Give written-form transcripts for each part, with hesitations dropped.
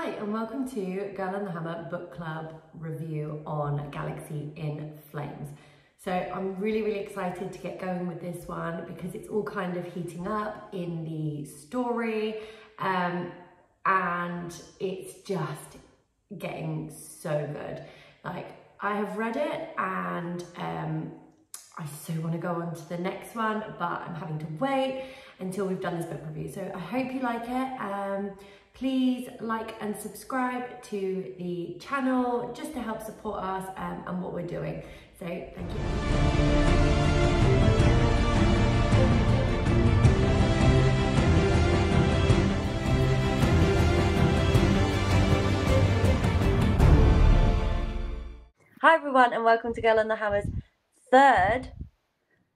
Hi and welcome to Girl and the Hammer book club review on Galaxy in Flames. So I'm really excited to get going with this one because it's all kind of heating up in the story and it's just getting so good. Like, I have read it and I so want to go on to the next one, but I'm having to wait until we've done this book review. So I hope you like it. Please like and subscribe to the channel just to help support us and what we're doing. So thank you. Hi everyone and welcome to Girl and the Hammer's third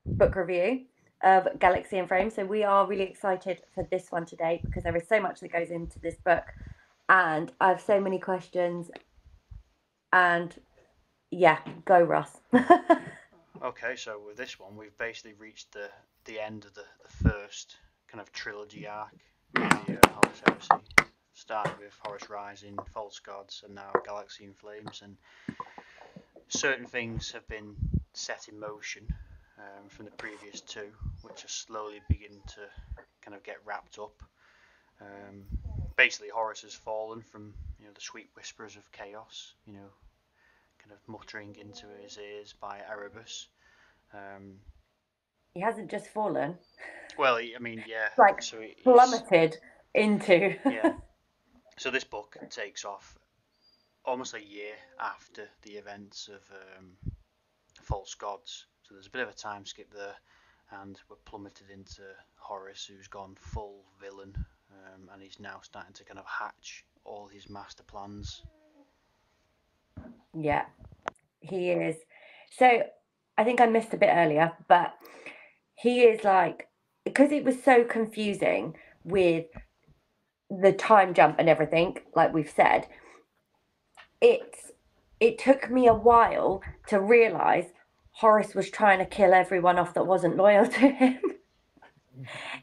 book review of Galaxy in Flames. So we are really excited for this one today because there is so much that goes into this book and I have so many questions and yeah, go Russ. Okay, so with this one we've basically reached the end of the first kind of trilogy arc in the Horus Heresy, starting with Horus Rising, False Gods, and now Galaxy in Flames, and certain things have been set in motion from the previous two, which are slowly beginning to kind of get wrapped up. Basically, Horus has fallen from the sweet whispers of chaos, kind of muttering into his ears by Erebus. He hasn't just fallen. Well, I mean, yeah. Like, so plummeted into. Yeah. So this book takes off almost a year after the events of False Gods. So there's a bit of a time skip there, and we're plummeted into Horus, who's gone full villain, and he's now starting to kind of hatch all his master plans. Yeah, he is. So I think I missed a bit earlier, but he is like, because it was so confusing with the time jump and everything, like we've said, it took me a while to realise Horus was trying to kill everyone off that wasn't loyal to him.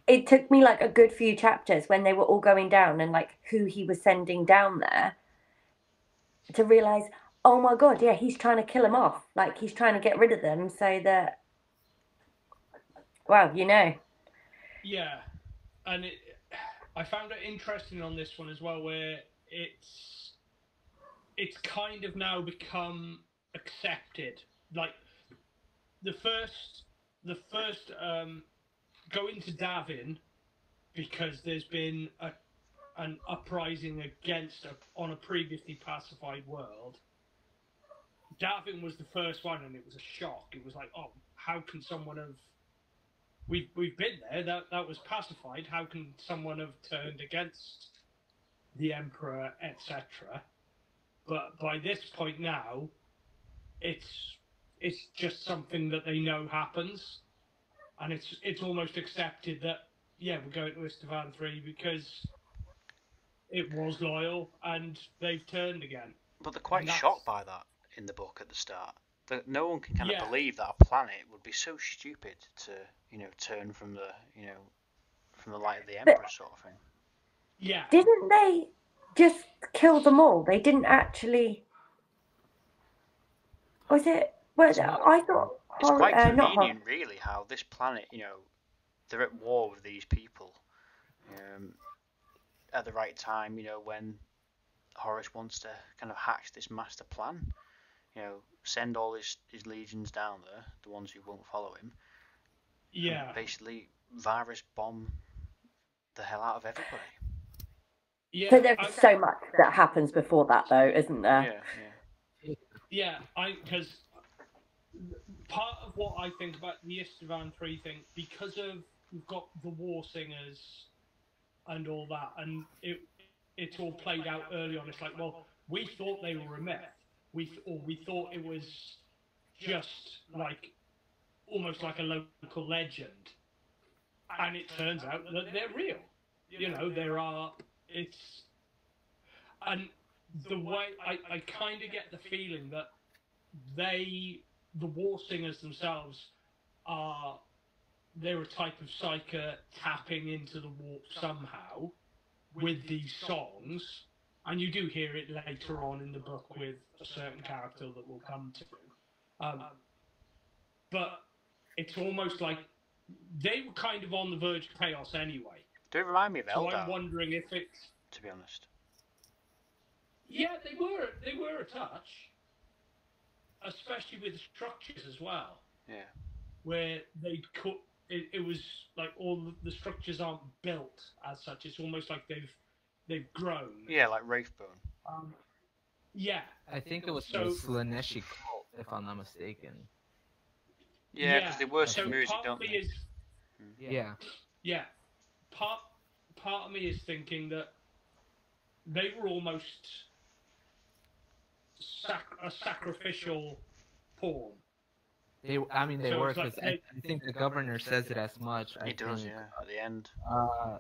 It took me like a good few chapters when they were all going down and like who he was sending down there to realise, oh my god, yeah, he's trying to kill them off. Like, he's trying to get rid of them so that, well, Yeah, and I found it interesting on this one as well, where it's kind of now become accepted. Like the first going to Davin because there's been an uprising against on a previously pacified world. Davin was the first one, and it was a shock. It was like, oh, how can someone have? We've been there. That was pacified. How can someone have turned against the Emperor, etc.? But by this point now, it's just something that they know happens, and it's almost accepted that yeah, we're going to Istvan 3 because it was loyal and they've turned again. But they're quite shocked by that in the book at the start. That no one can kind of believe that a planet would be so stupid to turn from the light of the Emperor, sort of thing. Yeah. Didn't they just kill them all? They didn't actually. Was it? Well, I thought it's quite convenient, really, how this planet, they're at war with these people at the right time. When Horus wants to kind of hatch this master plan, send all his legions down there, the ones who won't follow him. Yeah. Basically, virus bomb the hell out of everybody. Yeah. So there's so much that happens before that, though, isn't there? Yeah. Because part of what I think about the Istvan 3 thing, because of we've got the war singers and all that, and it's all played out early on. It's like, well, we thought they were a myth. We thought it was just like almost like a local legend, and it turns out that they're real. There are and the way I kind of get the feeling that the war singers themselves they're a type of psyker tapping into the warp somehow with these songs, and you do hear it later on in the book with a certain character that we'll come to. But it's almost like they were kind of on the verge of chaos anyway. Do it remind me of So Eldar, I'm wondering if it's... to be honest. Yeah, they were a touch, especially with the structures as well. Yeah. Where they'd cut... It was like all the structures aren't built as such. It's almost like they've grown. Yeah, like Wraithbone. Yeah. I think it was the Slaneshi cult, if I'm not mistaken. Yeah, because they were so some music, part don't of me they? is, Yeah. yeah. Part of me is thinking that they were almost a sacrificial pawn. They were, it's because like I think the governor says it as much. He does, yeah, at the end.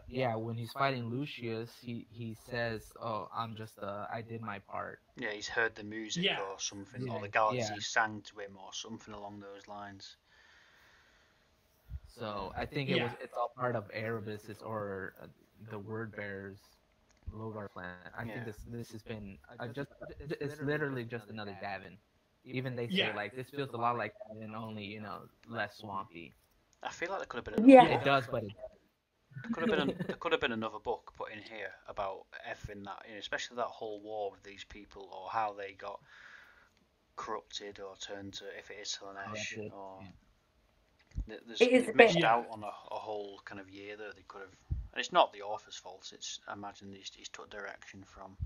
Yeah, when he's fighting Lucius, he says, "Oh, I did my part." Yeah, he's heard the music or something, or the Yeah, galaxy yeah. sang to him, or something along those lines. So I think it's all part of Erebus's or the Word Bearers Logar plan. I think this has been it's literally just another Davin. Even they say like this feels a lot like Davin, only less swampy. I feel like there could have been It does, but there could have been another book put in here about everything that, especially that whole war with these people, or how they got corrupted or turned to, if it is Slanesh, or they've missed out on a whole kind of year there. They could have, and it's not the author's fault. It's, I imagine he's took direction from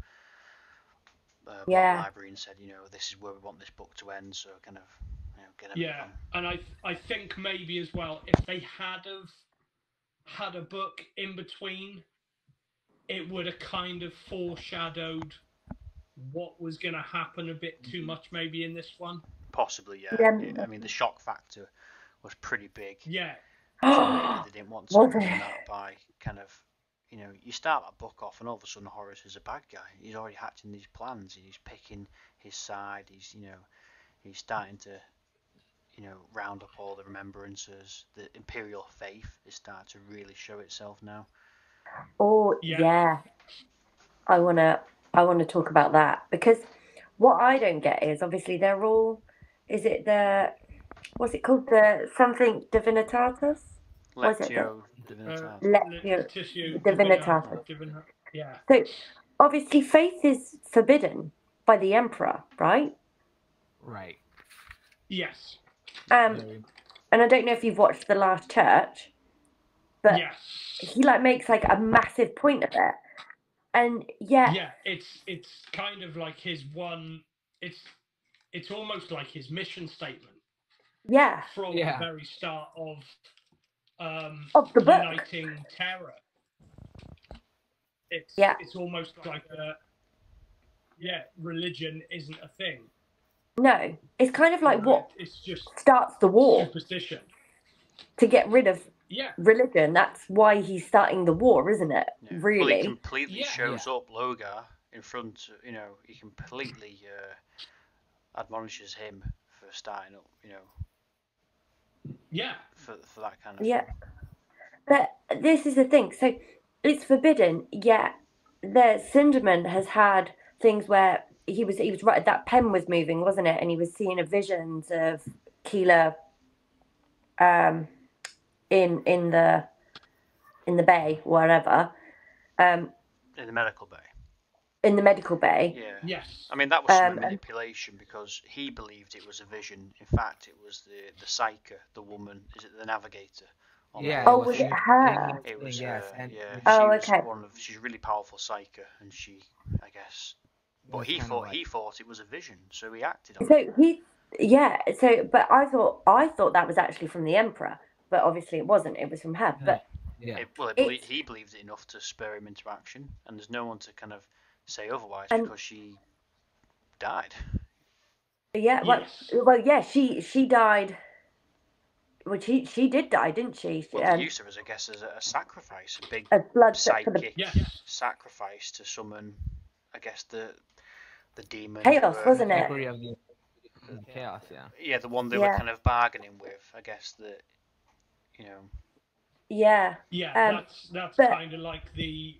the library and said, this is where we want this book to end, so kind of, get it on. And I think maybe as well, if they had a book in between, it would have kind of foreshadowed what was going to happen a bit too much maybe in this one. Possibly, yeah. I mean, the shock factor was pretty big. Yeah. So maybe they didn't want to ruin that by kind of, you start that book off and all of a sudden Horus is a bad guy. He's already hatching these plans and he's picking his side. He's, he's starting to, round up all the remembrances. The Imperial faith is starting to really show itself now. Oh, yeah. I wanna talk about that, because what I don't get is, obviously they're all, what's it called? The something Divinitatis? Lectio Divinitatis. Yeah. So obviously faith is forbidden by the Emperor, right? Right. Yes. And I don't know if you've watched The Last Church, but he makes a massive point of it. And it's kind of like his one. It's almost like his mission statement. Yeah. From the very start of the book. Uniting Terror. It's almost like religion isn't a thing. No, it's kind of like what it's just starts the war. Superstition. To get rid of religion. That's why he's starting the war, isn't it? Yeah. Really? Well, he completely shows up Logar in front, he completely admonishes him for starting up, for that kind of thing. But this is the thing. So it's forbidden, yet the Cinderman has had things where he was right, that pen was moving, wasn't it? And he was seeing visions of Keeler in the bay, whatever. In the medical bay. In the medical bay. Yeah. Yes. I mean, that was some manipulation, because he believed it was a vision. In fact, it was the Psyche, the woman. Is it the Navigator? Yeah. Oh, was it her? It was yes. her. Yeah. Oh, she okay. was she's a really powerful Psyche, and she, I guess. But he thought it was a vision, so he acted on it. But I thought that was actually from the Emperor, but obviously it wasn't. It was from her. But he believed it enough to spur him into action, and there's no one to kind of say otherwise, because she died. Yeah. Well, yeah. She died. Well, she did die, didn't she? Well, they used her, I guess, as a sacrifice, a big blood psychic sacrifice to summon, I guess, the demon. Chaos, wasn't it? Chaos, yeah. Yeah, the one they were kind of bargaining with, I guess, that, Yeah. Yeah, that's kind of like the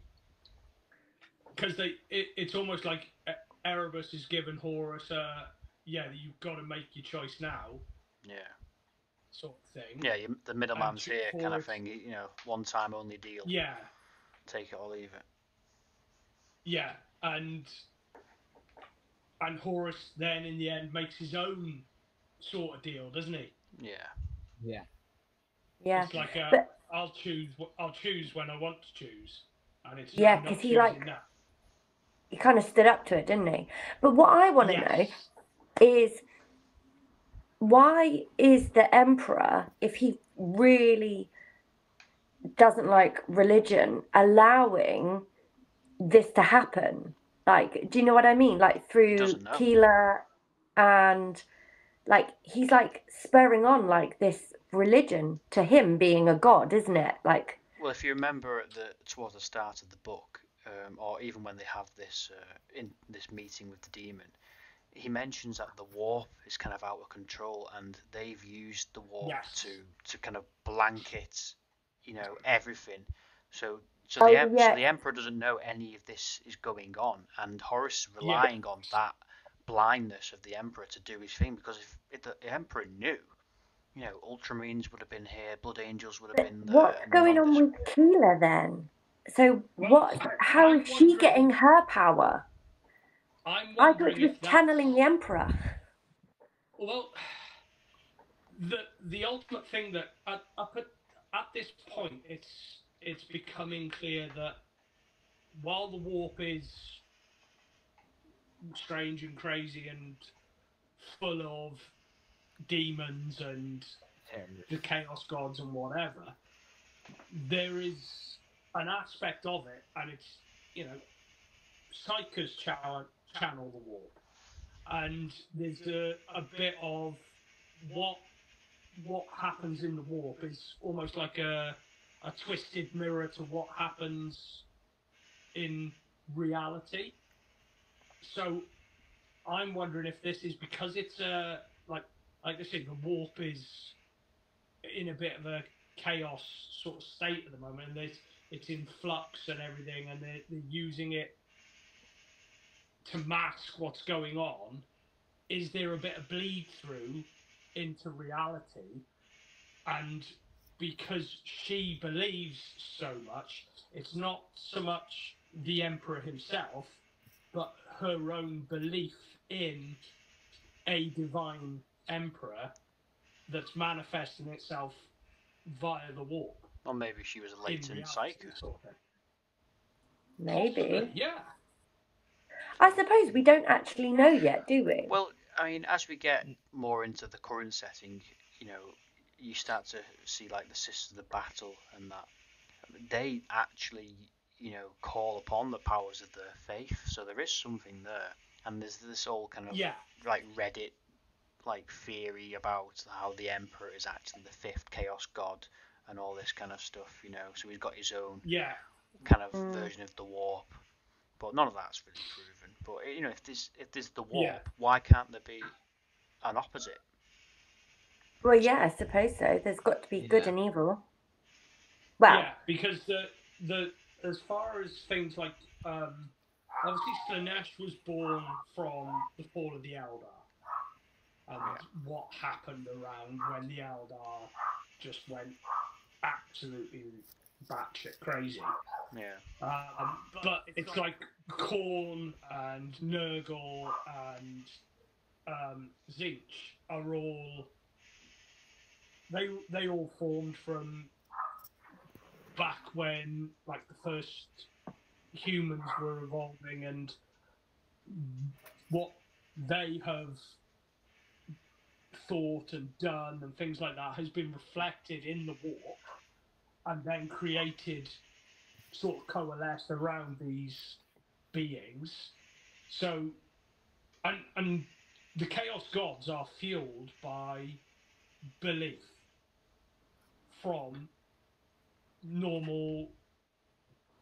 because it's almost like Erebus is giving Horus you've got to make your choice now. Yeah. Sort of thing. Yeah, the middleman's here Horus, kind of thing. You know, one time only deal. Yeah. Take it or leave it. Yeah, and Horus then in the end makes his own sort of deal, doesn't he? Yeah. Yeah. Yeah. It's like I'll choose when I want to choose, and it's because he kind of stood up to it, didn't he? But what I want to know is, why is the Emperor, if he really doesn't like religion, allowing this to happen? Like, do you know what I mean? Like, through Keela, and like he's like spurring on like this religion to him being a god, isn't it? Like, well, if you remember towards the start of the book, or even when they have this in this meeting with the demon, he mentions that the warp is kind of out of control, and they've used the warp to kind of blanket, you know, everything. So the Emperor doesn't know any of this is going on, and Horus is relying on that blindness of the Emperor to do his thing, because if the Emperor knew, you know, Ultramarines would have been here, Blood Angels would have been there. What's going on with Keela then? So how is she getting her power? I thought she was channeling the Emperor. Well, the ultimate thing that at this point it's becoming clear that while the warp is strange and crazy and full of demons and the chaos gods and whatever, there is an aspect of it, and it's, you know, Psychers channel the warp, and there's a bit of what happens in the warp is almost like a twisted mirror to what happens in reality. So I'm wondering if this is because it's like I said, the warp is in a bit of a chaos sort of state at the moment, and it's in flux and everything, and they're using it to mask what's going on. Is there a bit of bleed through into reality? And because she believes so much, it's not so much the Emperor himself, but her own belief in a divine Emperor that's manifesting itself via the warp. Or maybe she was a latent psychic. Sort of thing. Maybe. Possibly, yeah. I suppose we don't actually know yet, do we? Well, I mean, as we get more into the current setting, you know, you start to see like the Sisters of Battle and that they actually, you know, call upon the powers of the faith. So there is something there, and there's this whole kind of like Reddit like theory about how the Emperor is actually the fifth Chaos God and all this kind of stuff, you know. So he's got his own kind of version of the warp, but none of that's really proven. But you know, if there's the warp, why can't there be an opposite? Well, yeah, I suppose so. There's got to be good and evil. Well, because the as far as things like obviously Slanesh was born from the fall of the Eldar, and what happened around when the Eldar just went absolutely batshit crazy. Yeah. But it's like Khorne and Nurgle and Tzeentch are all they all formed from back when like the first humans were evolving, and what they have thought and done and things like that has been reflected in the warp and then created, sort of coalesced around these beings. So and the Chaos Gods are fueled by belief from normal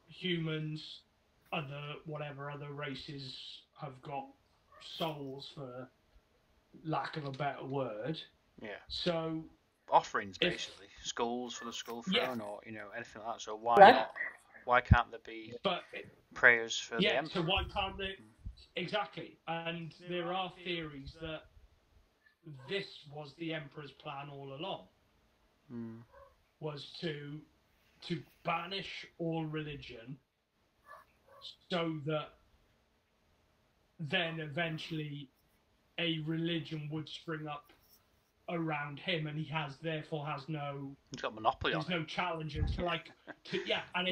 humans, whatever other races have got souls, for lack of a better word. Yeah. So offerings, basically, skulls for the skull throne, or you know, anything like that. So why blood. not? Why can't there be But prayers for the Emperor? so why can't they? Exactly, and there are theories that this was the Emperor's plan all along, was to banish all religion, so that then eventually a religion would spring up around him, and he therefore has no. He's got monopoly on There's it. no challenges to and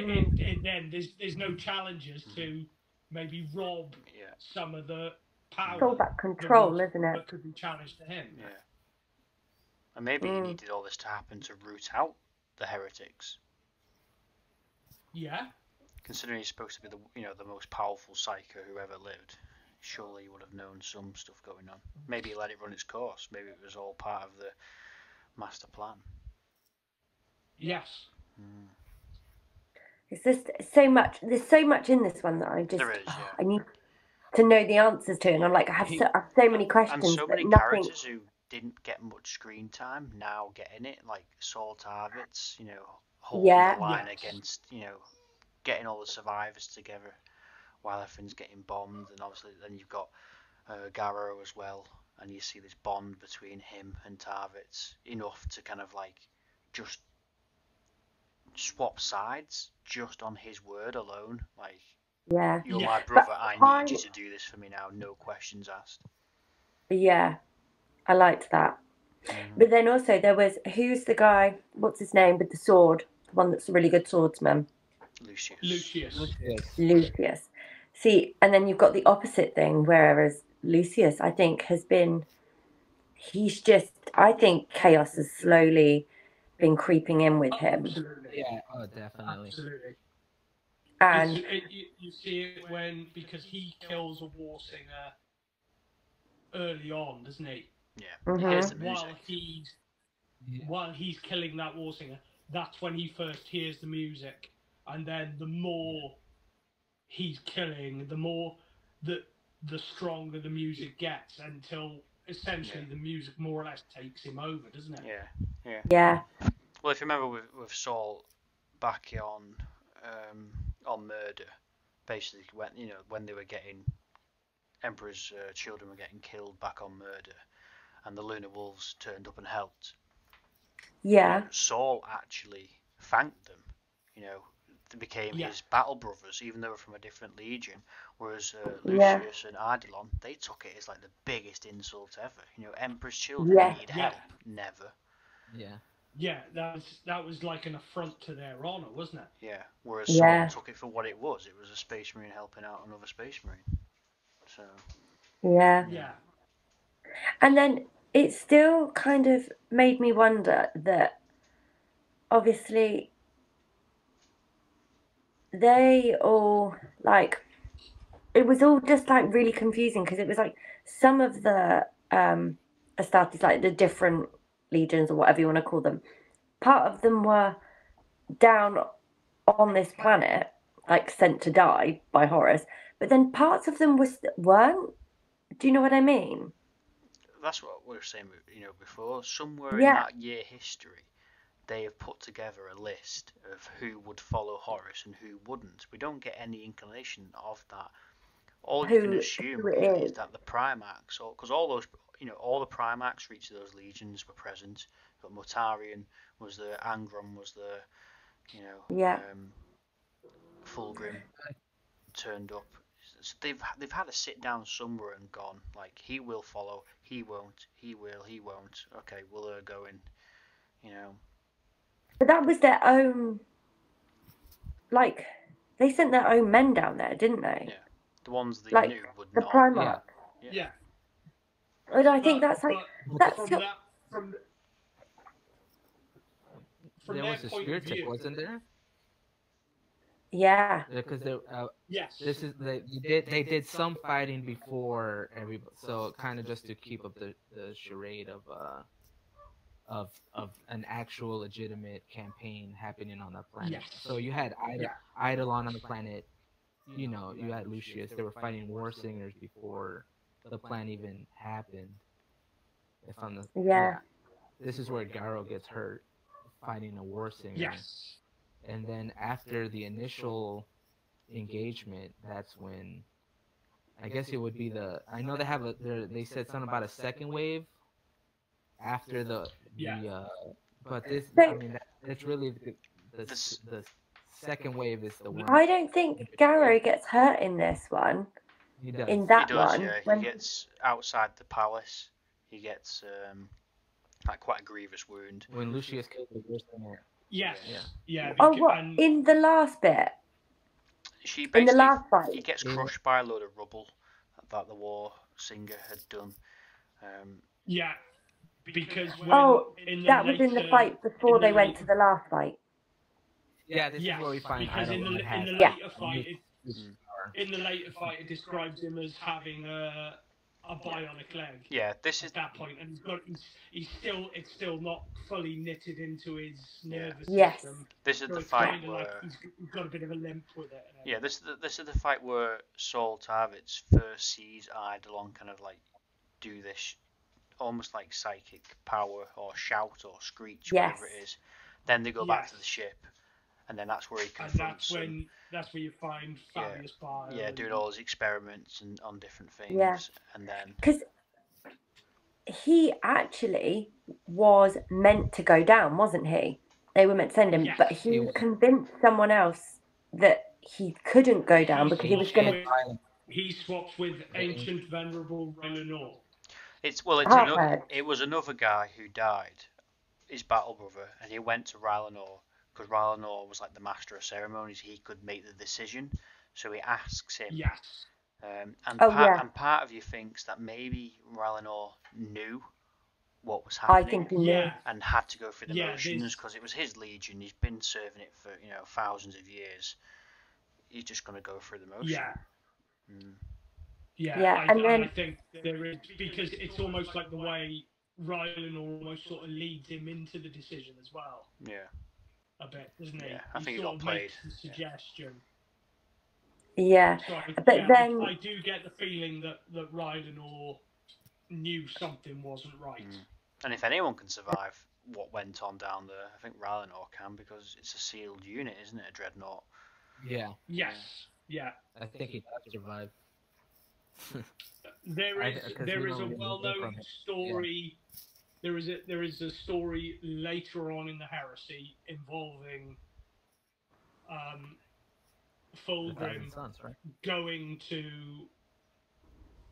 then there's no challenges to maybe rob some of the power. It's all that control, isn't it? That could be challenged to him. Yeah. And maybe he needed all this to happen to root out the heretics. Yeah. Considering he's supposed to be the most powerful psycho who ever lived, surely he would have known some stuff going on. Maybe he let it run its course. Maybe it was all part of the master plan. Yes. It's just so much. There's so much in this one that I need to know the answers to, and I'm like, I have so many questions. And so many characters who didn't get much screen time now getting it, like Saul Tarvitz, holding the line against, getting all the survivors together while everything's getting bombed, and obviously then you've got Garrow as well, and you see this bond between him and Tarvitz enough to kind of like just swap sides just on his word alone. Like, you're my brother, I need you to do this for me now, no questions asked. Yeah, I liked that. But then also there was, who's the guy, what's his name, with the sword, the one that's a really good swordsman? Lucius. See, and then you've got the opposite thing, whereas Lucius, I think, I think chaos has slowly been creeping in with him. Absolutely. Yeah, definitely. Absolutely. And you see it because he kills a war singer early on, doesn't he? Yeah. He hears the music. While he's killing that war singer, that's when he first hears the music, and then the more he's killing, the more the stronger the music gets, until essentially the music more or less takes him over, doesn't it? Yeah. Well, if you remember with Saul back on Murder, basically when they were getting Emperor's children were getting killed back on Murder, and the Lunar Wolves turned up and helped. Yeah. Saul actually thanked them. They became his battle brothers, even though they were from a different legion. Whereas Lucius and Ardilon, they took it as like the biggest insult ever. Emperor's children need help. Never. Yeah. Yeah, that was like an affront to their honour, wasn't it? Yeah. Whereas Saul took it for what it was. It was a Space Marine helping out another Space Marine. So. Yeah. Yeah. And then it still kind of made me wonder that obviously they all, like, it was all just like really confusing, because it was like some of the Astartes, like the different legions or whatever you want to call them, part of them were down on this planet, like sent to die by Horus, but then parts of them weren't. Do you know what I mean? That's what we were saying, before. Somewhere in that year history, they have put together a list of who would follow Horus and who wouldn't. We don't get any inclination of that. All you can assume really is that the Primarchs, because all those, all the Primarchs for each of those legions were present. But Mortarion was there, Angron was there, Fulgrim turned up. So they've had to sit down somewhere and gone, like, he will follow, he won't, he will, he won't. Okay, we'll go in, But that was their own, like, they sent their own men down there, didn't they? Yeah, the ones they knew would the not. Primarch. Yeah. And I think that's like from there was a spirit check, wasn't there? Yeah. Because yes. They did some fighting before everybody, so kind of just to keep up the charade of an actual legitimate campaign happening on that planet. Yes. So you had Eidolon on the planet. You had Lucius. They were fighting war singers before the plan even happened. This is where Garrow gets hurt, fighting a war singer. Yes. and then after the initial engagement, that's when I guess it would be the. I know they have a. They said something about a second wave after but this. I So, mean, it's really the second wave is the one. I don't think Garrow gets hurt in this one. He does. In He that does, one, yeah. when He gets outside the palace. He gets like quite a grievous wound. When Lucius kills the first one. Yes. Yeah. what in the last bit? She In the basically last fight, he gets crushed by a load of rubble that the war singer had done. Yeah. Because when that was in the fight before they went to the last fight. Yeah, this is where we find because in the later fight it describes him as having a bionic leg. Yeah, this is at that point, and it's still not fully knitted into his nervous Yes. system. This is So the it's fight kinda where like he's got a bit of a limp with it. yeah, this is the fight where Saul Tarvitz first sees Eidolon kind of like do this almost like psychic power or shout or screech, whatever it is. Then they go back to the ship, and then that's where he confronts him. That's where you find Fabius Bio. Yeah, doing all his experiments and on different things, and then because he actually was meant to go down, wasn't he? They were meant to send him, but he convinced someone else that he couldn't go down because he was going to. He swaps with ancient venerable Rylanor. it was another guy who died, his battle brother, and he went to Rylanor because Rylanor was like the master of ceremonies. He could make the decision, so he asks him. Yes. And part of you thinks that maybe Rylanor knew what was happening. I think he knew. And had to go through the motions because it was his legion. He's been serving it for thousands of years. He's just going to go through the motions. I think there is, because it's almost like the way Rylanor almost sort of leads him into the decision as well. Yeah. A bit, doesn't he? Yeah, I think he got played. Makes the suggestion. Yeah. So then I do get the feeling that Rylanor knew something wasn't right. And if anyone can survive what went on down there, I think Rylanor can, because it's a sealed unit, isn't it? A dreadnought. Yeah. Yes. Yeah. I think he does survive. There is a well-known story. There is a story later on in the Heresy involving Fulgrim going to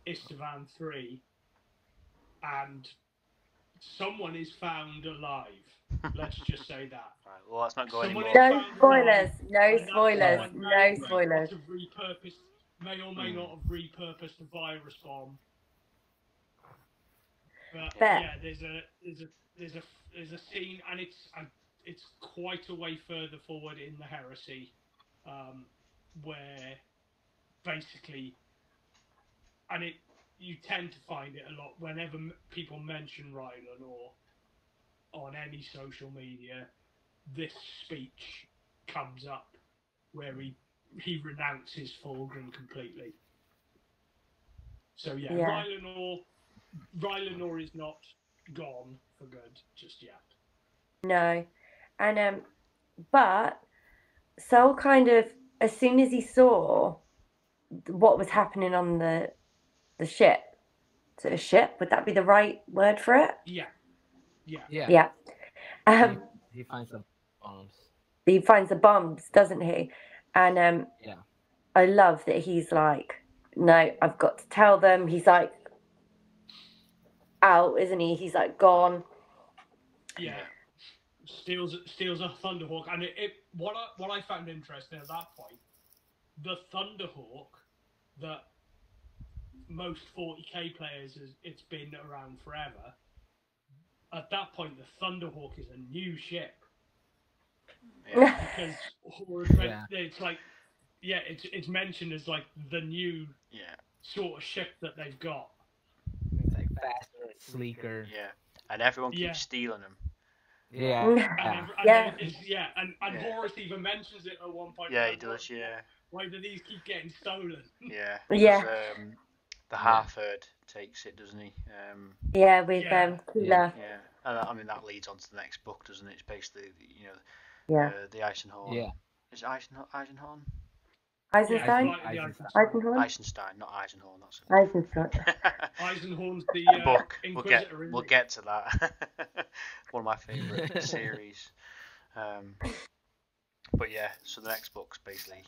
Istvan 3, and someone is found alive. Let's just say that. Right, well, let's not go anymore. No spoilers. No spoilers. No spoilers. May or may not have repurposed the virus bomb. But there's a scene, and it's quite a way further forward in the Heresy, where basically, and you tend to find it a lot whenever people mention Rylan or on any social media, this speech comes up where he renounces Fulgrim completely. So Rylanor is not gone for good just yet. No, and but Sol kind of, as soon as he saw what was happening on the ship, so a ship, would that be the right word for it? Yeah. He finds the bombs. He finds the bombs, doesn't he? And I love that he's like, no, I've got to tell them. He's like out, isn't he? He's like gone. Yeah. Steals a Thunderhawk, and what I found interesting at that point, the Thunderhawk that most 40k players it's been around forever. At that point, the Thunderhawk is a new ship. Because it's like, it's mentioned as like the new sort of ship that they've got. It's like faster, sleeker. Yeah, and everyone keeps stealing them. And Horus even mentions it at one point. Yeah, he does. Yeah. Why do these keep getting stolen? Yeah. The half-herd takes it, doesn't he? With Keela. Yeah. And I mean, that leads on to the next book, doesn't it? It's basically, Yeah. The Eisenhorn. Yeah. Is it Eisenhorn? Eisenstein? Eisenstein. Eisenstein, not Eisenhorn. That's a Eisenstein. Eisenhorn's the book. Inquisitor. We'll get to that. One of my favourite series. But yeah, so the next book's basically,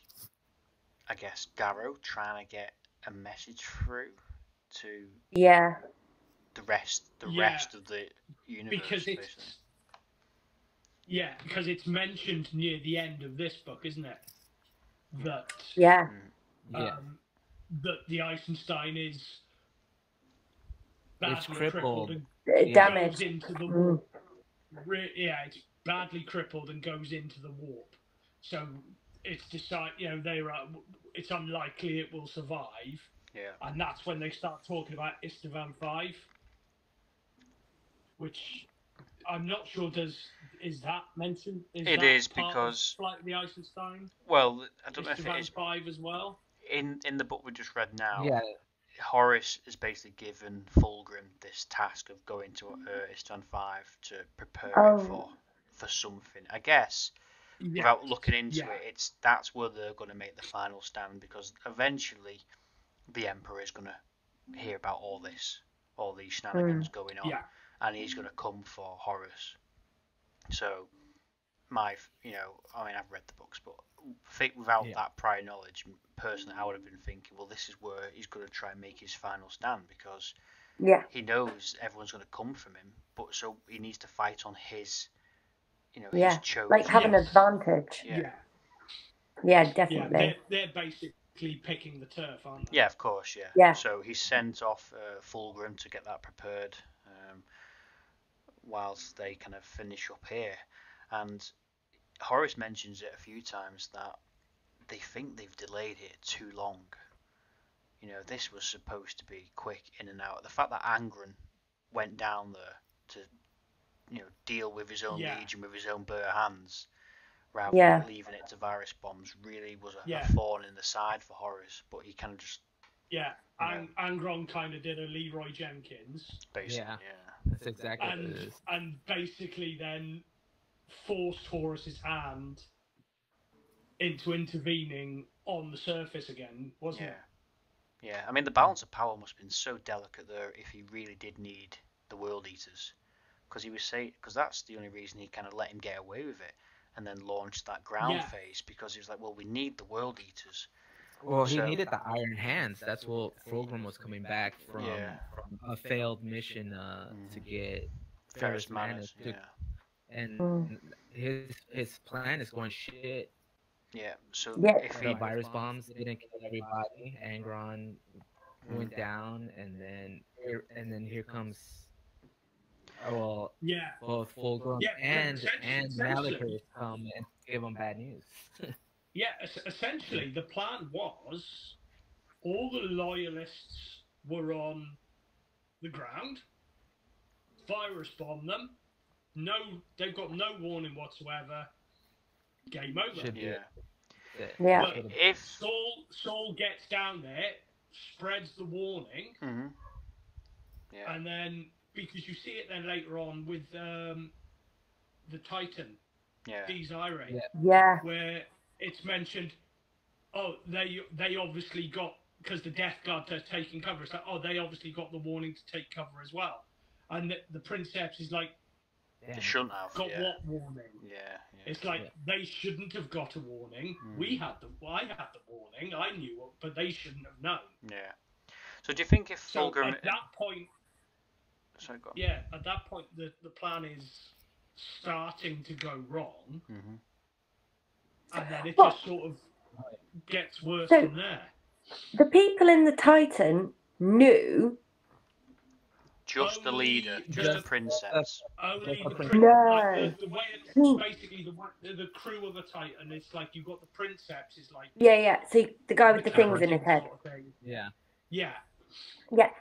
I guess, Garrow trying to get a message through to the rest of the universe. Because it's mentioned near the end of this book, isn't it? That that the Eisenstein is badly crippled and damaged. goes into the warp. It's badly crippled and goes into the warp. So it's decided, it's unlikely it will survive. Yeah. And that's when they start talking about Istvan 5, which I'm not sure is that mentioned? It is because like the Eisenstein. Well, I don't know if it is 5 as well. In the book we just read now. Yeah. Horace is basically given Fulgrim this task of going to Istvan 5 to prepare it for something. I guess without looking into it, that's where they're going to make the final stand, because eventually the Emperor is going to hear about all these shenanigans going on, and he's going to come for Horace. So I've read the books, but without that prior knowledge, personally, I would have been thinking, well, this is where he's going to try and make his final stand, because he knows everyone's going to come from him, but so he needs to fight on his, his chosen. Like have an advantage. Yeah, definitely. Yeah, they're basically picking the turf, aren't they? Yeah, of course, yeah. So he sent off Fulgrim to get that prepared, whilst they kind of finish up here. And Horace mentions it a few times that they think they've delayed it too long. This was supposed to be quick in and out. The fact that Angron went down there to, deal with his own legion with his own bare hands, rather than leaving it to virus bombs, really was a thorn in the side for Horace. But he kind of just Angron kind of did a Leroy Jenkins, basically. That's exactly what it is. And basically then forced Horace's hand into intervening on the surface again, wasn't it? Yeah, I mean, the balance of power must have been so delicate there if he really did need the World Eaters, because that's the only reason he kind of let him get away with it, and then launched that ground phase, because he was like, well, we need the World Eaters. Well, he needed the Iron Hands. That's what Fulgrim was coming back from a failed mission to get Ferrus Manus. And his plan is going shit. Yeah, so if the virus bombs didn't kill everybody, Angron went down, and then here comes both Fulgrim and Malachor come and give them bad news. Essentially the plan was all the loyalists were on the ground, virus bomb them. No, they've got no warning whatsoever. Game over. But if Saul gets down there, spreads the warning, and then because you see it then later on with the Titan, Desire, where it's mentioned, they obviously got, because the Death Guard are taking cover. It's like, they obviously got the warning to take cover as well, and the Princeps is like, they shouldn't have got what warning? It's like they shouldn't have got a warning. I had the warning. I knew it, but they shouldn't have known. Yeah. So do you think if Fulgrim at that point? Sorry, go on. Yeah, at that point the plan is starting to go wrong, and then it just sort of gets worse from there. The people in the Titan knew. Just the leader, just the princess. Only the princess. The way it's basically the crew of the Titan. It's like you've got the princeps. Is like So the guy with the things in his head. Sort of Yeah.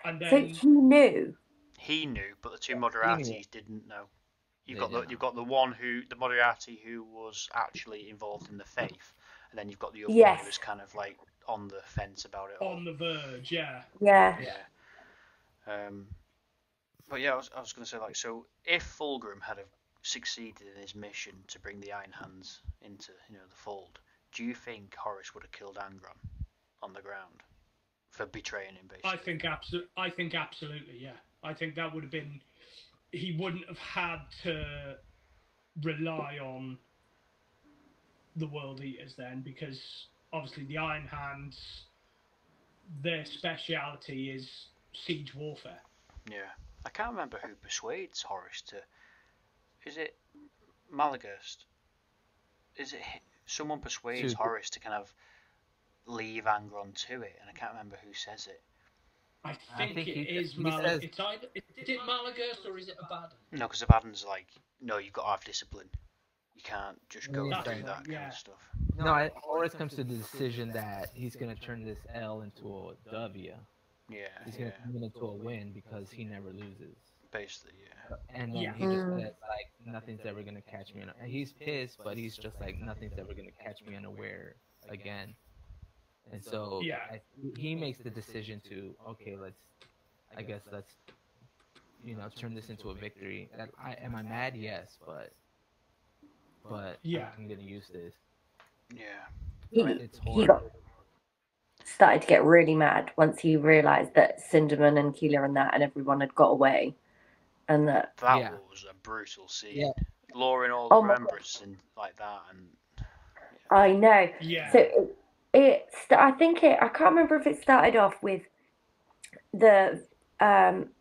And then, so he knew. He knew, but the two Moderatis didn't know. You've got the one the Moriarty who was actually involved in the faith, and then you've got the other one who was kind of like on the fence about it. On the verge, But yeah, I was going to say, like, so if Fulgrim had succeeded in his mission to bring the Iron Hands into, the fold, do you think Horus would have killed Angron on the ground for betraying him, basically? I think absolutely, yeah. I think that would have been. He wouldn't have had to rely on the World Eaters then, because obviously the Iron Hands, their speciality is siege warfare. Yeah. I can't remember who persuades Horus to. Is it Malagast? Is it someone persuades Horus to kind of leave Angron to it, and I can't remember who says it. I think it is Malagast. It's either is it Malagast or is it Abaddon? No, because Abaddon's like, no, you've got to have discipline. You can't just go and do that kind of stuff. No, Horus comes to the decision that he's going to turn this L into a W. Yeah. He's going to turn it into a win because he never loses. Basically, yeah. And then he just says, like, nothing's ever going to catch me. And he's pissed, but he's just like, nothing's ever going to catch me unaware again. And so he makes the decision to, okay, let's turn this into a victory. Am I mad? Yes, but I'm going to use this. Yeah. He started to get really mad once he realised that Cinderman and Keeler and everyone had got away. And that was a brutal scene. Yeah. Law in all the remembrance and like that. And I know. Yeah. So I can't remember if it started off with the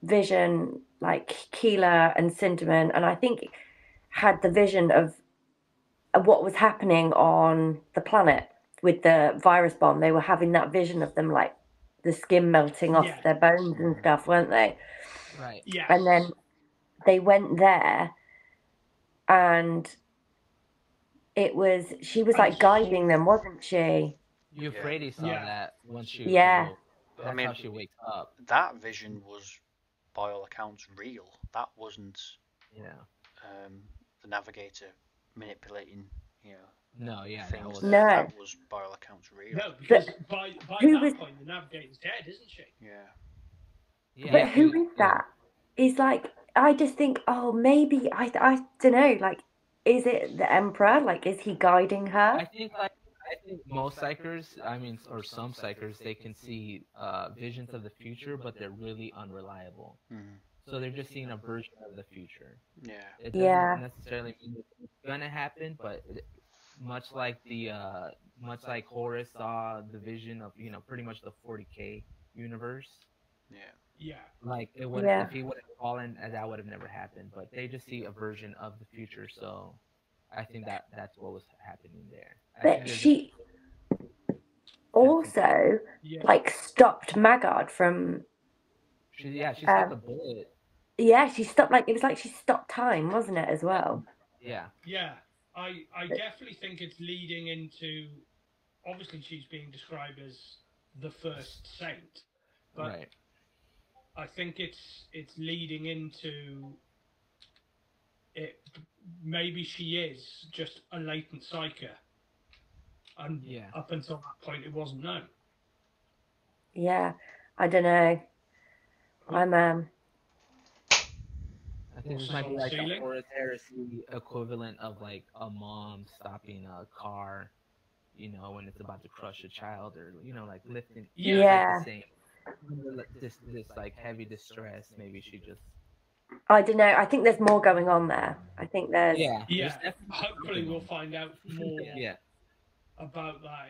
vision, like Keeler and Cinderman, and I think had the vision of what was happening on the planet with the virus bomb. They were having that vision of them, like the skin melting off their bones and stuff, weren't they? Right. Yeah. And then they went there, and she was like guiding them, wasn't she? Euphrates saw that once she Yeah. That's how she wakes up. That vision was, by all accounts, real. That wasn't the navigator manipulating, No, things. No. That was, by all accounts, real. No, because by that point, the navigator's dead, isn't she? Yeah. But who is that? It's like, I just think, maybe, I don't know, like, is it the Emperor? Like, is he guiding her? I think most psychers, or some psychers, they can see visions of the future, but they're really unreliable. Mm-hmm. So they're just seeing a version of the future. Yeah. It doesn't necessarily mean it's gonna happen, but much like Horus saw the vision of pretty much the 40K universe. Yeah. Yeah. Like it would if he would have fallen, that would have never happened. But they just see a version of the future, so I think that's what was happening there. But she also like stopped Maggard from. She stopped the bullet. Yeah, she stopped. Like it was like she stopped time, wasn't it, as well? Yeah. Yeah, I definitely think it's leading into. Obviously, she's being described as the first saint, but I think it's leading into it. Maybe she is just a latent psyker, and up until that point, it wasn't known. Yeah, I don't know. I think this might be like a Horus Heresy equivalent of like a mom stopping a car, when it's about to crush a child, or like lifting. Yeah. Like the same. This like heavy distress. Maybe she just. I don't know. I think there's more going on there. I think there's. Yeah. Hopefully, we'll find out more. About that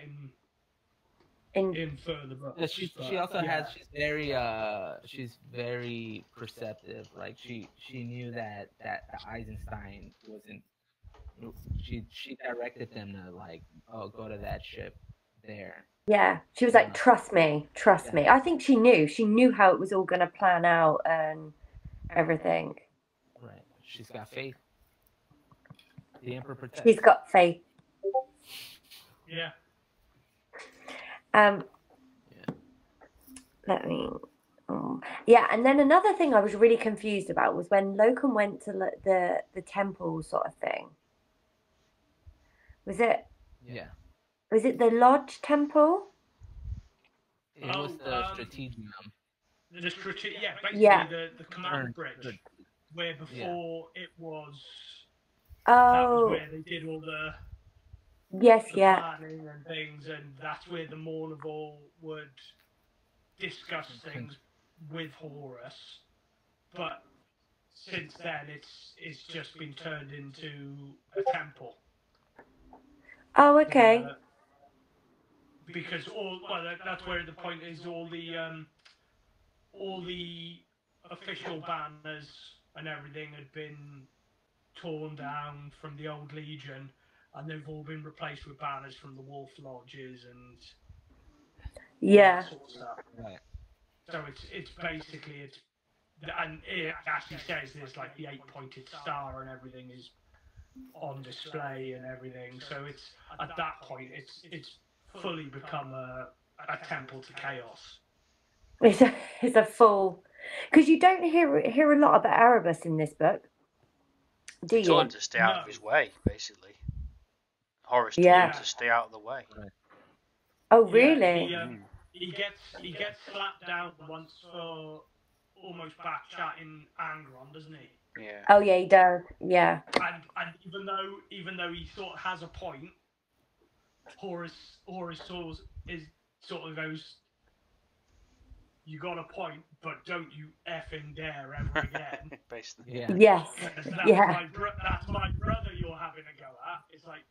in further books. She also has. She's very perceptive. Like she knew that the Eisenstein wasn't. She directed them to like, go to that ship there. Yeah, she was like, trust me. I think she knew how it was all going to plan out and everything. Right. She's got faith. The Emperor protects. She's got faith. Yeah. Let me. And then another thing I was really confused about was when Loken went to the temple sort of thing. Was it? Yeah. Was it the lodge temple? It was the Strategium. Basically the command bridge, where before it was That was Oh, where they did all the yes, yeah. planning and things, and that's where the Mournival would discuss things with Horus. But since then, it's just been turned into a temple. Oh, okay. Because that's where the point is. All the official banners and everything had been torn down from the old Legion, and they've all been replaced with banners from the Wolf Lodges and all Yeah. that sort of stuff. Right. So it's basically and it actually says there's like the 8-pointed star and everything is on display and everything. So it's at that point it's fully become a temple to chaos. It's a full, because you don't hear a lot about Erebus in this book, do He told you? him to stay out of his way, basically. Horus told Yeah. him to stay out of the way. Oh, Yeah, really? he gets slapped down once for almost back chatting Angron, doesn't he? Yeah. Oh, yeah, he does. Yeah. And even though he sort of has a point, Horus sort of goes, "You got a point, but don't you effing dare ever again." Basically. Yeah. Yes. That's Yeah. that's my brother you're having a go at. It's like,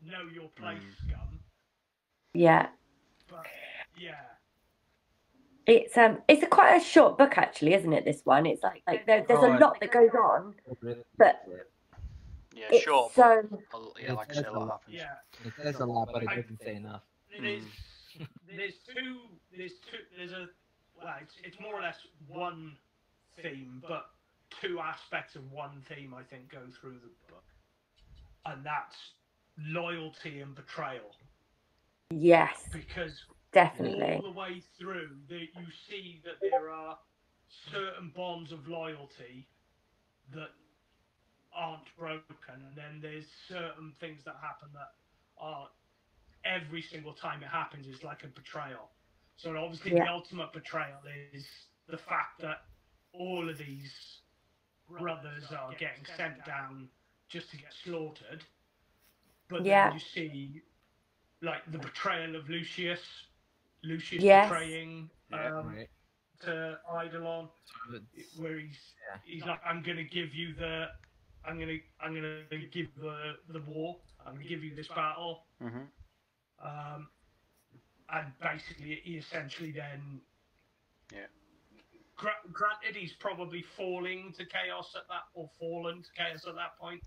know your place, scum. Yeah. But yeah. It's quite a short book, actually, isn't it? This one. It's like there's a lot that goes on, but Yeah, it's sure. so. Yeah, like I said, a lot happens. Yeah. It says a lot, but it doesn't say enough. It's more or less one theme, but two aspects of one theme I think go through the book, and that's loyalty and betrayal. Yes. Because definitely. all the way through, you see that there are certain bonds of loyalty that aren't broken, and then there's certain things that happen that are every single time it happens is like a betrayal. So obviously the ultimate betrayal is the fact that all of these brothers are getting sent down just to get slaughtered. But then you see like the betrayal of Lucius betraying to Eidolon, where he's like, I'm gonna give you the war. I'm gonna give you this battle. And basically, he essentially then, granted, he's probably falling to chaos at that, or fallen to chaos at that point.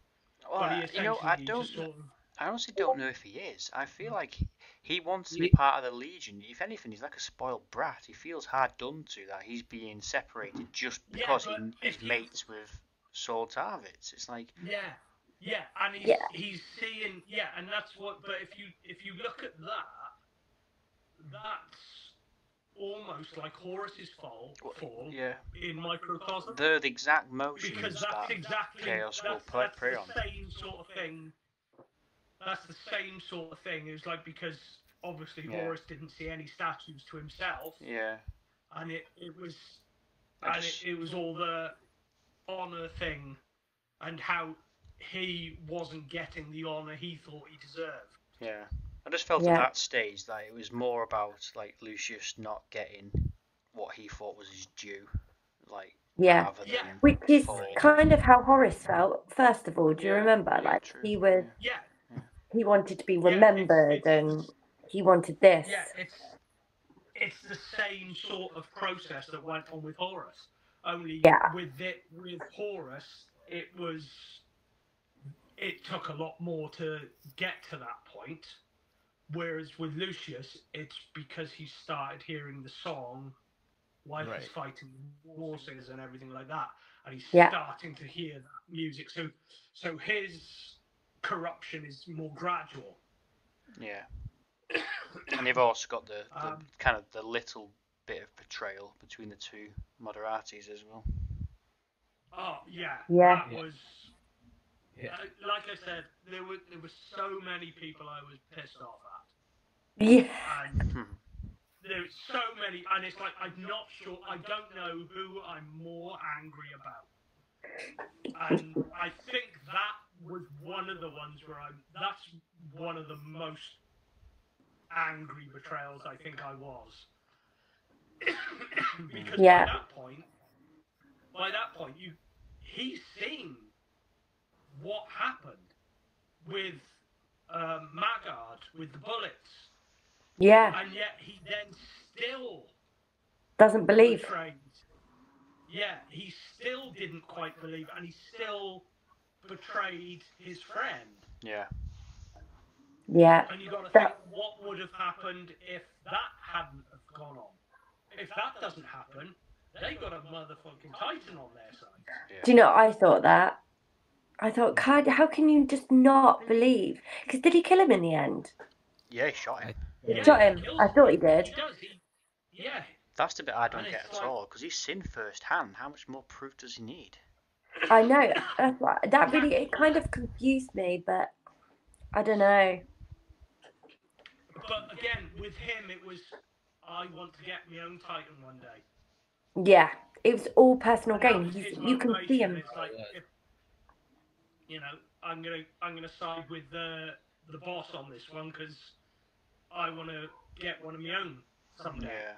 Well, but he essentially I honestly don't know if he is. I feel like he wants to be part of the Legion. If anything, he's like a spoiled brat. He feels hard done to that he's being separated just because he's mates with Saul Tarvitz. It's like and he's seeing and that's what. But if you look at that, that's almost like Horus's fall in microcosm. They're the exact motions because that's exactly chaos will prey on. Same sort of thing. That's the same sort of thing. It was like, because obviously Horus didn't see any statues to himself. Yeah. And it was all the honor thing, and how he wasn't getting the honor he thought he deserved. Yeah. I just felt at that stage that it was more about like Lucius not getting what he thought was his due, like which is kind of how Horus felt. First of all, do you remember? Like he was, he wanted to be remembered, and he wanted this. Yeah, it's the same sort of process that went on with Horus. Only with Horus, it took a lot more to get to that point. Whereas with Lucius, it's because he started hearing the song while he's fighting war singers and everything like that, and he's starting to hear that music. So his corruption is more gradual. Yeah. And you've also got the kind of the little bit of betrayal between the two Moderates as well. Oh that was. Like I said, there were so many people I was pissed off at. Yeah. And there's so many, and it's like, I'm not sure. I don't know who I'm more angry about. And I think was one of the ones where that's one of the most angry betrayals I think I was. Because Yeah. by that point, he's seen what happened with Maggard, with the bullets. Yeah. And yet he then still doesn't believe. betrayed. Yeah, he still didn't quite believe, and he still betrayed his friend. Yeah. Yeah. And you got to think, what would have happened if that hadn't have gone on? If that doesn't happen, they got a motherfucking Titan on their side. Yeah. Do you know, I thought that. I thought, God, how can you just not believe? Because did he kill him in the end? Yeah, he shot him. He shot him. I thought he did. He does. Yeah. That's the bit I don't get at all, because he's seen firsthand. How much more proof does he need? I know. That really, it kind of confused me, but I don't know. But again, with him, it was, I want to get my own Titan one day. Yeah, it was all personal gain. You can see him. It's like, you know, I'm gonna side with the boss on this one because I want to get one of my own someday.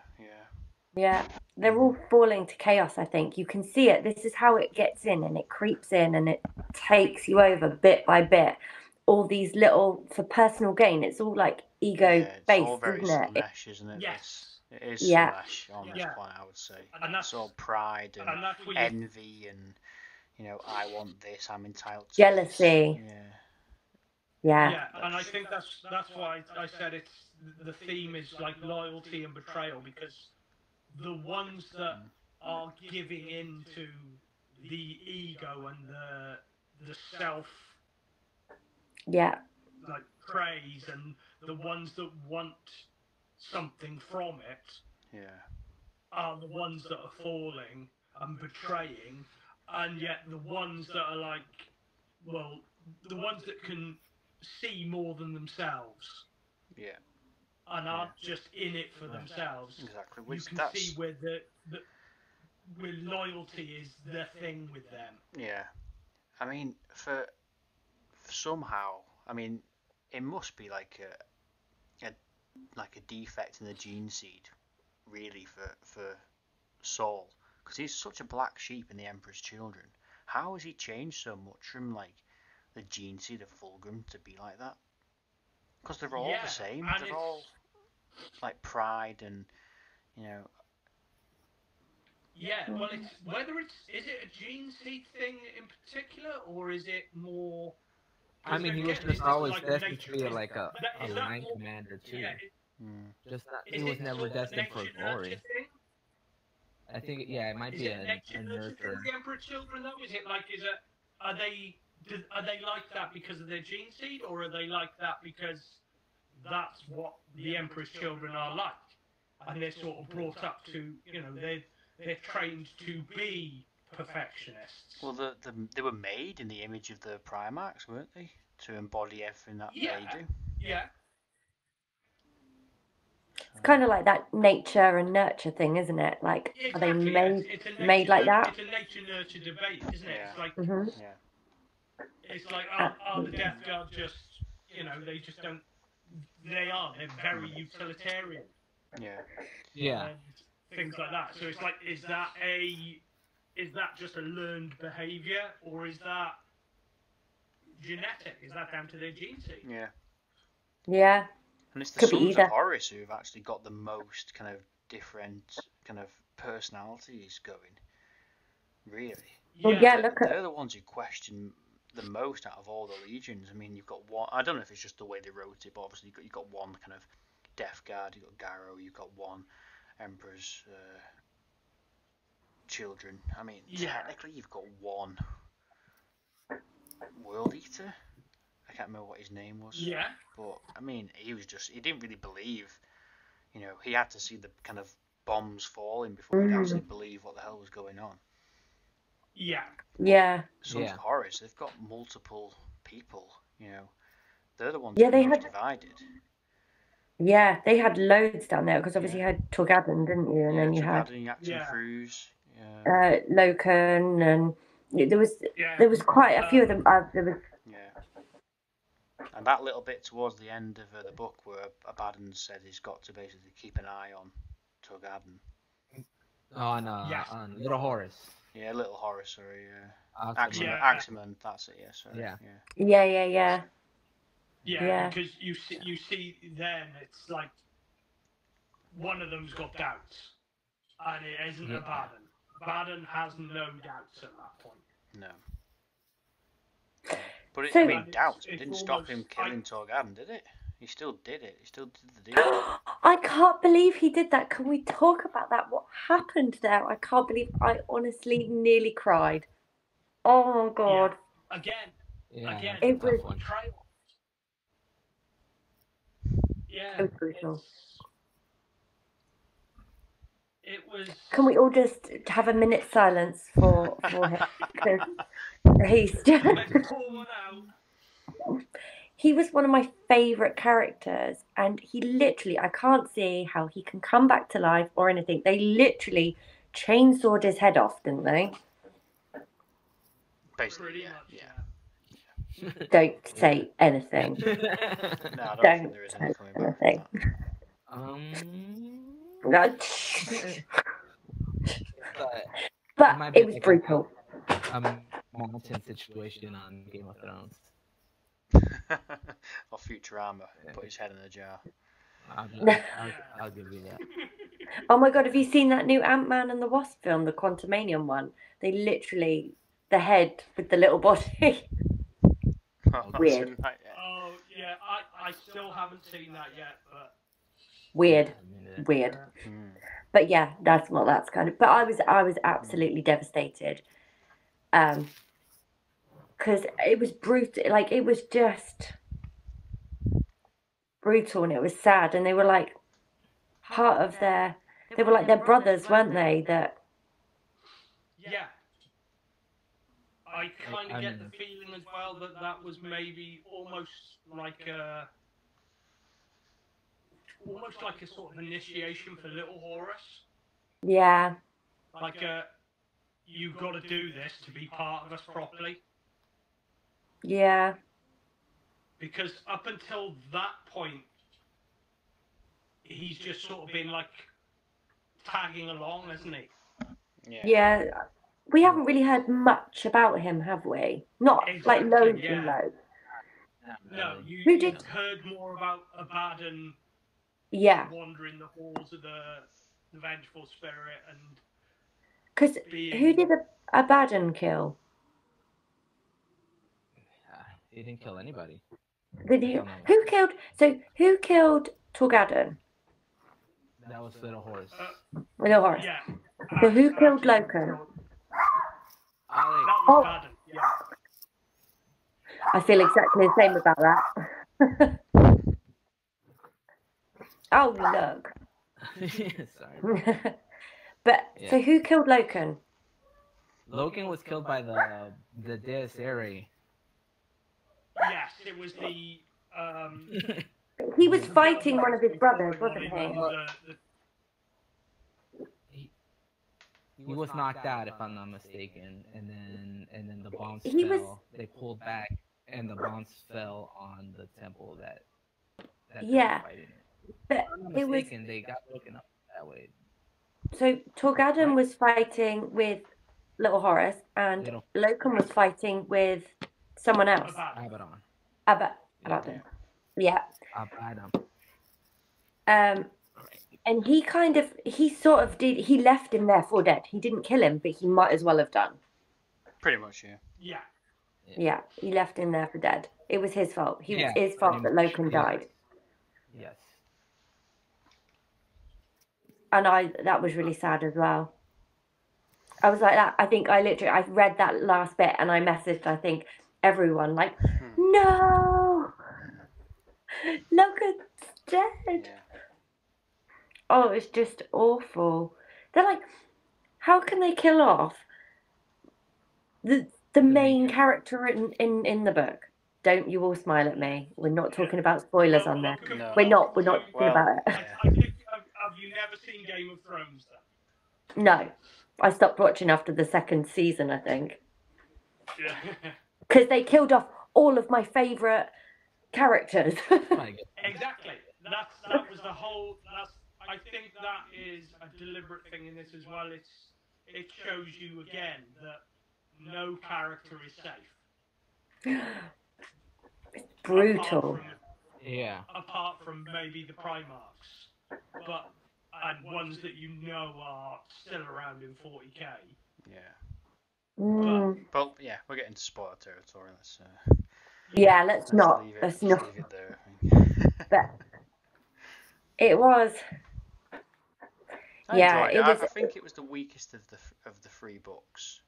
Yeah, they're all falling to chaos, I think. You can see it. This is how it gets in, and it creeps in, and it takes you over bit by bit. All these little, for personal gain, it's all like ego-based, it's all very isn't it? Slanesh, isn't it? Yes. It is Yeah. Slanesh on this point, I would say. And it's all pride and envy and, you know, I want this, I'm entitled to jealousy. this. Yeah, and I think that's why I said it's the theme is like loyalty and betrayal, because the ones that are giving in to the ego and the self like praise, and the ones that want something from it are the ones that are falling and betraying, and yet the ones that are like, well, the ones that can see more than themselves and aren't just in it for themselves. Exactly. You can see where where loyalty is the thing with them. Yeah. I mean, for somehow, I mean, it must be like a defect in the gene seed, really, for Saul, because he's such a black sheep in the Emperor's Children. How has he changed so much from like the gene seed of Fulgrim to be like that? Because they're all the same. They're all like pride and, you know. Yeah, well, is it a gene seed thing in particular, or is it more? I mean, he was just always destined to be like a line commander too. He was never destined for glory. I think, it might be a nurture. The Emperor's Children, though, are they like that because of their gene seed, or are they like that because that's what the Emperor's Children are like, and they're sort of brought up to, you know, they're trained to be perfectionists. Well, they were made in the image of the Primarchs, weren't they? To embody everything that they do. Yeah. It's kind of like that nature and nurture thing, isn't it? Like, are they made like that? It's a nature-nurture debate, isn't it? It's like, it's like, are the Death Guard just, you know, they just don't, they're very utilitarian. Yeah. And things like that. So it's like, is that just a learned behaviour, or is that genetic? Is that down to their gene seed? Yeah. And it's the sons of Horus who have actually got the most kind of different kind of personalities going. Really. Well, they're the ones who question the most out of all the legions. I mean, you've got one. I don't know if it's just the way they wrote it, but obviously you've got one kind of Death Guard. You've got Garrow. You've got one Emperor's Children. I mean, technically you've got one World Eater. I can't remember what his name was. Yeah. But, I mean, he didn't really believe, you know, he had to see the kind of bombs falling before he'd actually believe what the hell was going on. Yeah. Yeah. Sons of Horus, they've got multiple people, you know. They're the ones who are most divided. Yeah, they had loads down there, because obviously you had Torgadon, didn't you? And then you had Cruz, Loken, and there was quite a few of them. And that little bit towards the end of the book where Abaddon said he's got to basically keep an eye on Togaden. On Little Horace. Yeah, Little Horace, sorry. Axeman, that's it, yeah, sorry. Yeah. Because you see then it's like one of them's got doubts, and it isn't Abaddon. Abaddon has no doubts at that point. No. But doubts. It didn't stop him killing Togaden, did it? He still did it. He still did the deal. I can't believe he did that. Can we talk about that? What happened there? I can't believe. I honestly nearly cried. Oh my god. Yeah. Again, it was betrayal. Yeah. It was brutal. It was. Can we all just have a minute silence for him? Because he's just. He was one of my favourite characters, and he literally, I can't see how he can come back to life or anything. They literally chainsawed his head off, didn't they? Basically, yeah. Don't say anything. No, I don't think there is anything. But it was brutal. Mountain situation on Game of Thrones. Or Futurama, put his head in a jar. I'll give you that. Oh my god, have you seen that new Ant-Man and the Wasp film, the Quantumanium one? They literally, the head with the little body. Weird. Oh yeah, I still haven't seen that yet, but weird. But yeah, that's kind of. But I was absolutely devastated, because it was brutal. Like, it was just brutal, and it was sad. And they were like part of their. They were like their brothers, weren't they? That. Yeah. I kind of get the feeling as well that was maybe almost like a sort of initiation for Little Horace. Yeah. Like you've got to do this to be part of us properly. Yeah. Because up until that point, he's just sort of been like tagging along, hasn't he? Yeah. We haven't really heard much about him, have we? Not like loads and loads. No, you've heard more about Abaddon wandering the halls of the vengeful spirit, and because who did Abaddon kill? He didn't kill anybody. Who killed Togaden? That was Little Horace. Little Horace. Yeah. So who killed Loken? That was Abaddon. Yeah. I feel exactly the same about that. Oh look. Sorry. But so who killed Loken? Loken was killed by the Deus Irae. Yes, it was the. He was fighting one of his brothers, wasn't he? He was knocked out, if I'm not mistaken, and then the bombs fell. They pulled back, and the bombs fell on the temple that they were fighting. But it was. They got broken up that way. So Togaden was fighting with Little Horace, and Loken was fighting with someone else. Abaddon. Yeah. Abaddon. And he left him there for dead. He didn't kill him, but he might as well have done. Pretty much, yeah. Yeah, he left him there for dead. It was his fault. It was his fault that Loken died. Yes. And that was really sad as well. I was like that. I think I read that last bit and I messaged, I think, everyone like, no, Loken's dead. Yeah. Oh, it's just awful. They're like, how can they kill off the main character in the book? Don't you all smile at me. We're not talking about spoilers on there. No. We're not talking about it. Have you never seen Game of Thrones then? No. I stopped watching after the second season, I think. Yeah. Because they killed off all of my favourite characters. Exactly. That was the whole. I think that is a deliberate thing in this as well. It shows you again that no character is safe. Brutal. Apart from maybe the Primarchs, and ones that you know are still around in 40k. Yeah. Mm. But yeah, we're getting to spoiler territory. Let's not. Leave Let's leave not. it there. I think. But it was. I enjoyed it. It was. I think it was the weakest of the three books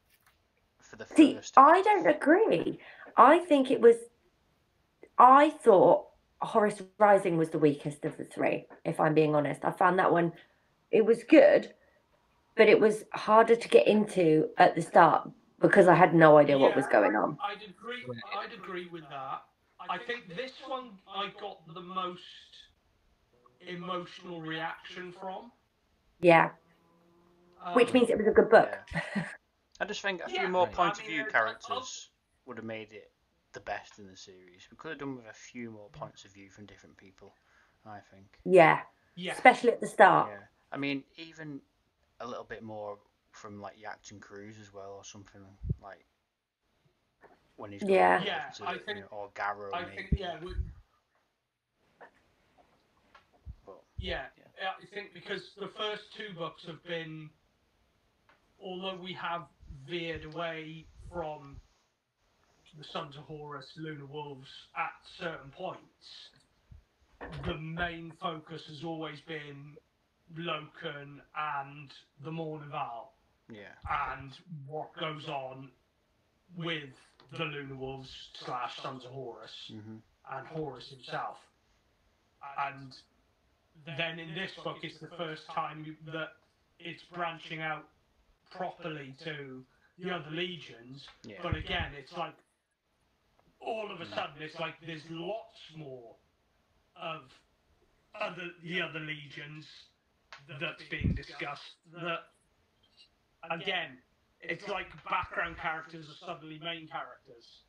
for the See, first I half. don't agree. I think it was. I thought Horus Rising was the weakest of the three, if I'm being honest. I found that one, it was good, but it was harder to get into at the start because I had no idea what was going on. I'd agree with that. I think this one I got the most emotional reaction from. Yeah. Which means it was a good book. Yeah. I just think a few more point of view characters would have made it the best in the series. We could have done with a few more points of view from different people, I think. Yeah. Especially at the start. Yeah. I mean, even a little bit more from like Yacht and Cruise as well, or something like when he's going I think, or Garrow I maybe. think I think because the first two books have been, although we have veered away from the Sons of Horus, Lunar Wolves at certain points, the main focus has always been Loken and the Mournival. Yeah. And what goes on with the Lunar Wolves / Sons of Horus and Horus himself. And then in this book, it's the first time that it's branching out properly to the other legions. Yeah. But again, it's like all of a sudden, it's like there's lots more of the other legions that's being discussed. That again, it's like background characters are suddenly main characters.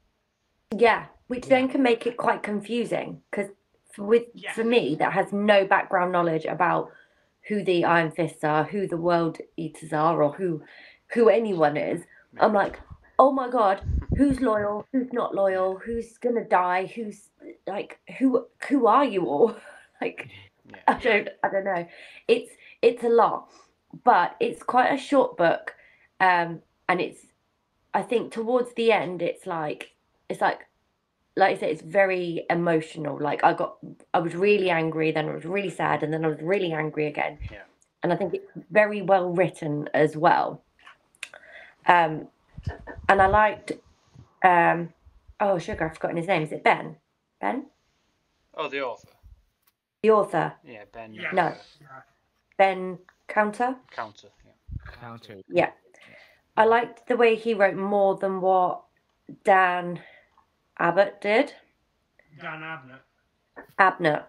Yeah, which then can make it quite confusing because for me, that has no background knowledge about who the Iron Fists are, who the World Eaters are, or who anyone is. I'm like, oh my god, who's loyal, who's not loyal, who's gonna die, who's like, who are you all? Like, I don't know. It's a lot, but it's quite a short book, and I think towards the end, it's like I said, it's very emotional. Like I was really angry, then I was really sad, and then I was really angry again. Yeah. And I think it's very well written as well. And I liked, oh sugar, I've forgotten his name. Is it Ben? Ben? Oh, the author. The author. Yeah, Ben. Yes. No. Ben Counter. Counter. Yeah. Counter. Yeah. I liked the way he wrote more than what Dan Abbott did. Dan Abnett. Abnett.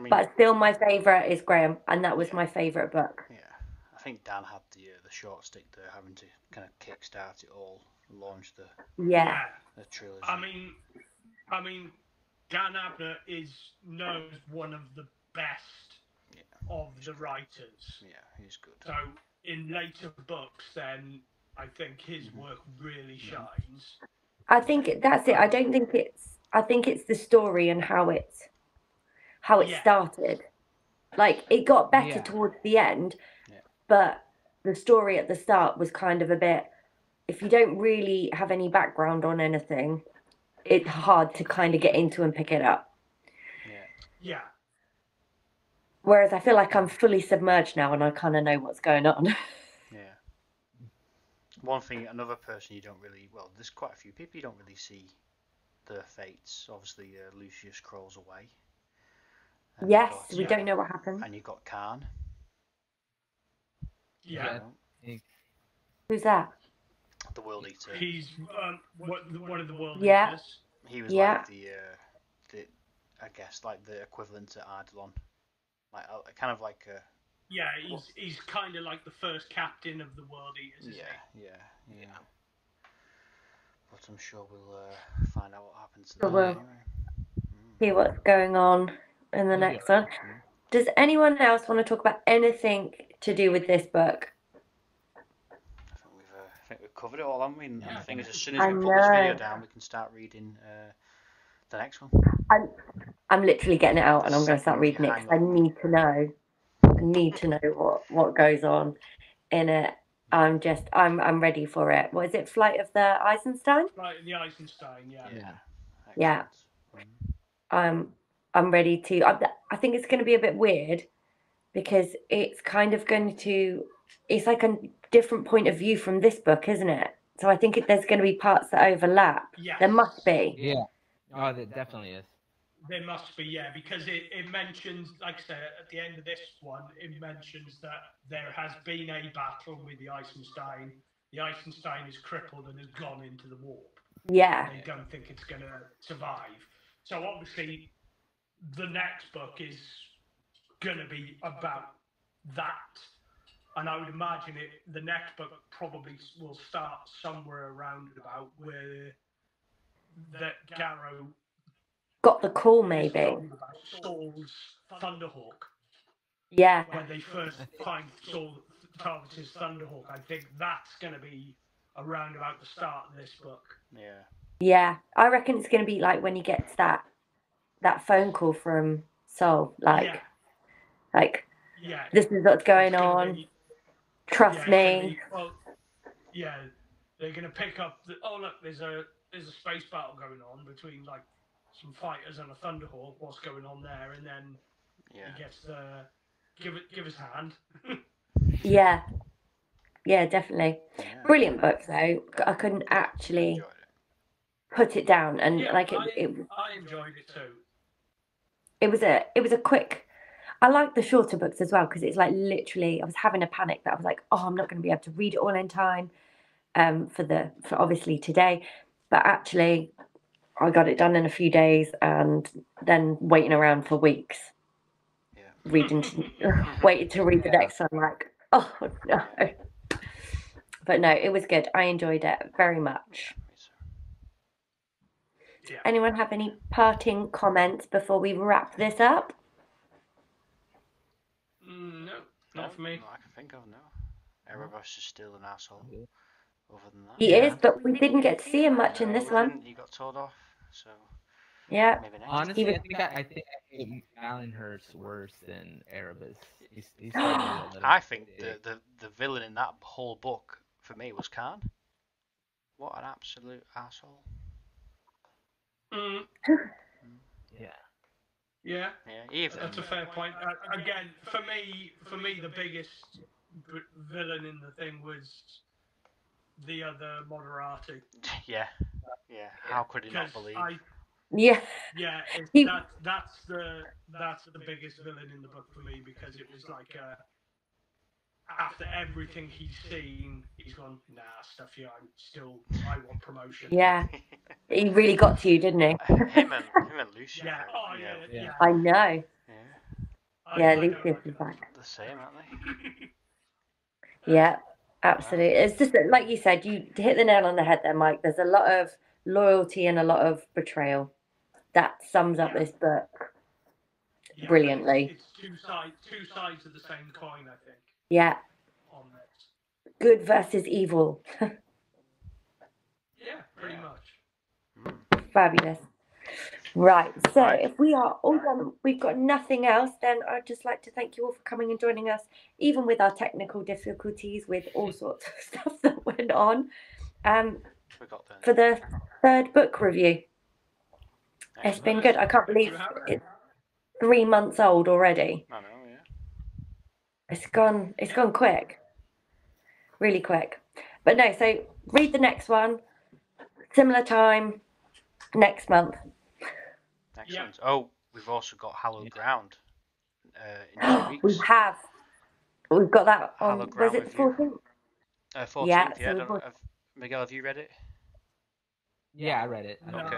But still my favourite is Graham, and that was my favourite book. Yeah, I think Dan had the short stick there, having to kind of kickstart it all, launch the trilogy. I mean, Dan Abnett is known as one of the best of the writers. Yeah, he's good. So in later books, then I think his work really shines. I think that's it. I don't think I think it's the story and how it started. Like it got better towards the end, but the story at the start was kind of a bit. If you don't really have any background on anything, it's hard to kind of get into and pick it up. Yeah. Whereas I feel like I'm fully submerged now and I kind of know what's going on. Yeah. One thing, another person you don't really, well, there's quite a few people you don't really see their fates. Obviously, Lucius crawls away. Yes, we don't know what happened. And you've got Khan. Yeah. Who's that? The World Eater. He's one of the World Eaters. He was like the I guess like the equivalent to Ardalon, like kind of like a. Yeah, he's kind of like the first captain of the World Eaters. Yeah. But I'm sure we'll find out what happens to them anyway. see what's going on in the next one. Does anyone else want to talk about anything to do with this book? I think we've covered it all, haven't we? And the thing is, as soon as I we put this video know. down, we can start reading the next one. I'm literally getting it out, and I'm going to start reading it because I need to know. I need to know what goes on in it. I'm ready for it. What is it? Flight of the Eisenstein? Flight of the Eisenstein, yeah. Yeah. I'm ready to. I think it's going to be a bit weird because it's kind of going to. It's like a different point of view from this book, isn't it? So I think there's going to be parts that overlap. Yes. There must be. Yeah. Oh, there definitely is. There must be, yeah, because it mentions, like I said, at the end of this one, it mentions that there has been a battle with the Eisenstein. The Eisenstein is crippled and has gone into the warp. Yeah. They don't think it's going to survive. So obviously, the next book is going to be about that. And I would imagine the next book probably will start somewhere around about where that Garrow got the call, maybe. Saul's Thunderhawk. Yeah. When they first find Saul targets his Thunderhawk, I think that's going to be around about the start of this book. Yeah. Yeah, I reckon it's going to be like when he gets that phone call from Saul, like, this is what's going on. Trust me. They're going to pick up. Look, there's a space battle going on between like some fighters and a Thunderhawk. What's going on there? And then he gets the give his hand. Yeah, definitely. Yeah. Brilliant book though. I couldn't actually put it down, and I enjoyed it too. It was a quick. I like the shorter books as well because it's like literally I was having a panic that I was like, oh, I'm not going to be able to read it all in time, for obviously today, but actually I got it done in a few days and then waiting around for weeks. Yeah. Waited to read the next one, like, oh no. But no, it was good. I enjoyed it very much. Yeah. Anyone have any parting comments before we wrap this up? No, not for me. Not I can think of, no. Erebus is still an asshole. Other than that. He is, but we didn't get to see him much in this one. He got told off, so. Yeah. Honestly, I think Alanhurst's worse than Erebus. He's I think the villain in that whole book for me was Khan. What an absolute asshole. Yeah. Even that's a fair point. Again, for me, the biggest villain in the thing was the other Moderati. Yeah. How could he not believe? Yeah. That's the biggest villain in the book for me because it was like after everything he's seen, he's gone, nah, stuff you. I want promotion. Yeah. He really got to you, didn't he? him and Lucius. Yeah. Oh yeah. I know. Yeah. Lucius is back. The same, aren't they? Yeah, absolutely. It's just like you said, you hit the nail on the head there, Mike. There's a lot of loyalty and a lot of betrayal. That sums up this book brilliantly. It's two sides of the same coin, I think. Yeah. On this. Good versus evil. Yeah, pretty much. Fabulous. Right, so if we are all done, we've got nothing else, then I'd just like to thank you all for coming and joining us, even with our technical difficulties, with all sorts of stuff that went on, for the third book review. It's been good. I can't believe it's 3 months old already. I know, yeah. It's gone quick. Really quick. But no, so read the next one. Similar time next month. Excellent. Oh, we've also got Hallowed Ground in 2 weeks. We've got that on, was it the 14th? 14th, yeah. Miguel, have you read it? Yeah, I read it. No, okay.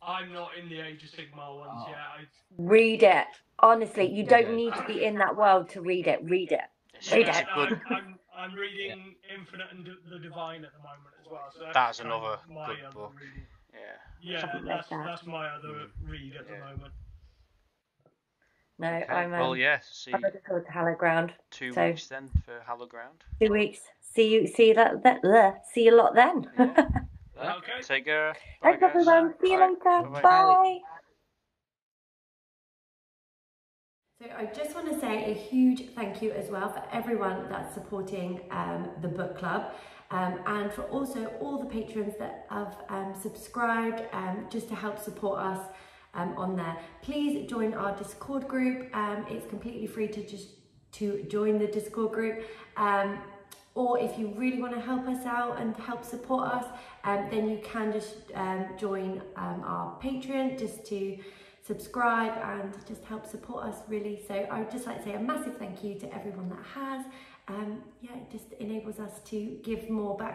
I'm not in the Age of Sigmar ones yet. Read it. Honestly, you don't need to be in that world to read it. Read it. Read it. I'm reading Infinite and the Divine at the moment as well. So that's another good book. Yeah. Yeah, like that. that's my other read at the moment. No, Okay. I'm well, yeah. See, I'm looking forward to Hallowed Ground. 2 So weeks then for Hallowed Ground. 2 weeks. See you see you lot then. Yeah. Okay. Take care. Bye, Thanks guys. everyone. See you Bye. later. Bye-bye. Bye. So I just want to say a huge thank you as well for everyone that's supporting the book club, and for also all the patrons that have subscribed just to help support us on there. Please join our Discord group. It's completely free to join the Discord group. Or if you really want to help us out and help support us, then you can just join our Patreon just to subscribe and just help support us really. So I would just like to say a massive thank you to everyone that has. Yeah, it just enables us to give more back